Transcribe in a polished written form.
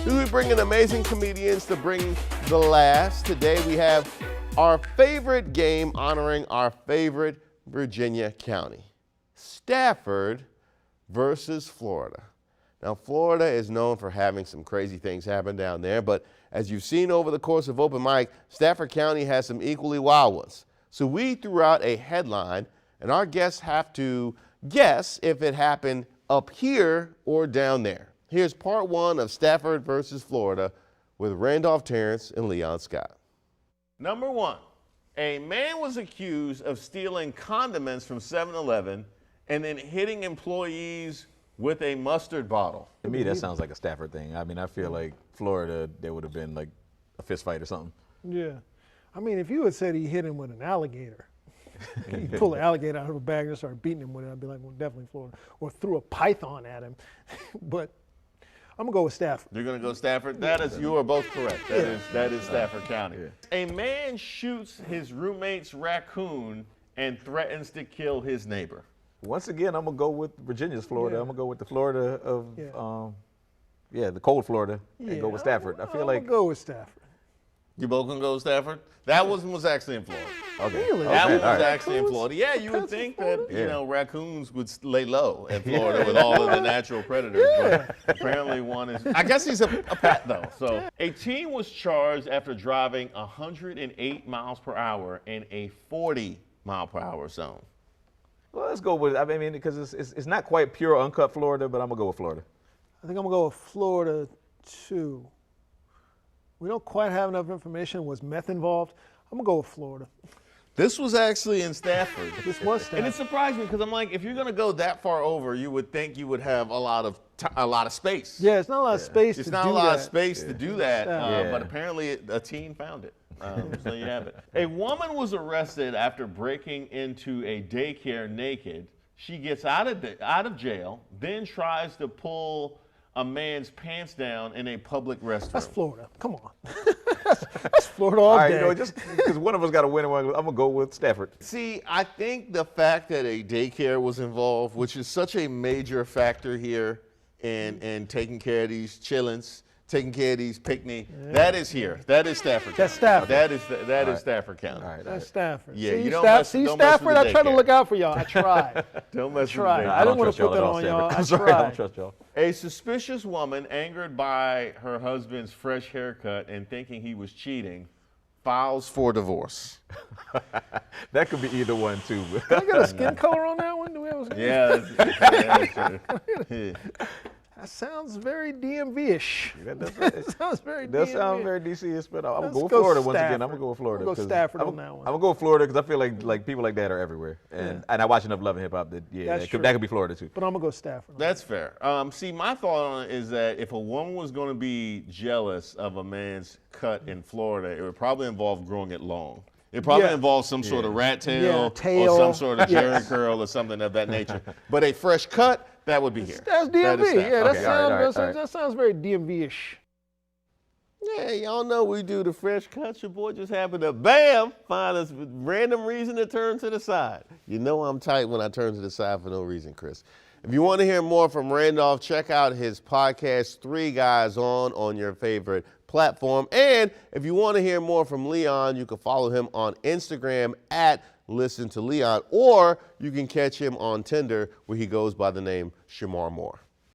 We bring in amazing comedians to bring the laughs. Today we have our favorite game honoring our favorite Virginia county, Stafford versus Florida. Now, Florida is known for having some crazy things happen down there, but as you've seen over the course of Open Mic, Stafford County has some equally wild ones. So we threw out a headline, and our guests have to guess if it happened up here or down there. Here's part one of Stafford versus Florida with Randolph, Terrance, and Leon Scott. Number one, a man was accused of stealing condiments from 7-Eleven and then hitting employees with a mustard bottle. To me, that sounds like a Stafford thing. I mean, I feel like Florida, there would have been like a fist fight or something. Yeah. I mean, if you had said he hit him with an alligator, he pulled an alligator out of a bag and started beating him with it, I'd be like, well, definitely Florida. Or threw a python at him. But I'm going to go with Stafford. You're going to go Stafford? You are both correct. That is Stafford County. Yeah. A man shoots his roommate's raccoon and threatens to kill his neighbor. Once again, I'm going to go with Virginia's Florida. I'm going to go with the Florida of, the cold Florida, and go with Stafford. I feel like. I'm going to go with Stafford. You both going to go with Stafford? That one was actually in Florida. Okay. Really? That one was actually in Florida. Yeah, you would think that, raccoons would lay low in Florida with all of the natural predators. But apparently one is, I guess he's a pet though. So a teen was charged after driving 108 miles per hour in a 40-mile-per-hour zone. Well, let's go with, I mean, because it's not quite pure uncut Florida, but I'm going to go with Florida. I think I'm going to go with Florida, too. We don't quite have enough information. Was meth involved? I'm going to go with Florida. This was actually in Stafford. This was Stafford. And it surprised me because I'm like, if you're going to go that far over, you would think you would have a lot of space. Yeah, it's not a lot of space to do that. It's not a lot of space to do that, but apparently a teen found it. So you have it. A woman was arrested after breaking into a daycare naked. She gets out of jail, then tries to pull a man's pants down in a public restroom. That's Florida. Come on. That's Florida all day. All right, just because one of us got to win, I'm going to go with Stafford. See, I think the fact that a daycare was involved, which is such a major factor here in taking care of these chillins, taking care of these picnic, that is here. That is Stafford. That's Stafford. That is Stafford County. All right, that's Stafford. Yeah, see, you don't mess see with Stafford, I try to daycare. look out for y'all. I tried. Don't mess with the I daycare. didn't want to put that on y'all. I tried. I don't trust y'all. A suspicious woman, angered by her husband's fresh haircut and thinking he was cheating, files for divorce. That could be either one, too. Can I get a skin color on that one? Do we have a skin Yeah, that's true. That sounds very DMV-ish. That sounds very does DMV. sound very DC-ish, but I'm going to Let's go go Florida once again. Stafford. I'm going to go with Florida. I'm gonna go Stafford on that one. I'm going to go with Florida because I feel like people like that are everywhere. And I watch enough Love and Hip Hop that, that could be Florida, too. But I'm going to go Stafford. That's fair. See, my thought on it is that if a woman was going to be jealous of a man's cut in Florida, it would probably involve growing it long. It probably involves some sort of rat tail or some sort of jerry curl or something of that nature. But a fresh cut, that would be here. That's DMV. That That sounds very DMV-ish. Yeah, y'all know we do the fresh cuts. Your boy just happened to, bam, find a random reason to turn to the side. You know I'm tight when I turn to the side for no reason, Chris. If you want to hear more from Randolph, check out his podcast, 3 Guys on your favorite platform. And if you want to hear more from Leon, you can follow him on Instagram at Listen to Leon, or you can catch him on Tinder where he goes by the name Shamar Moore.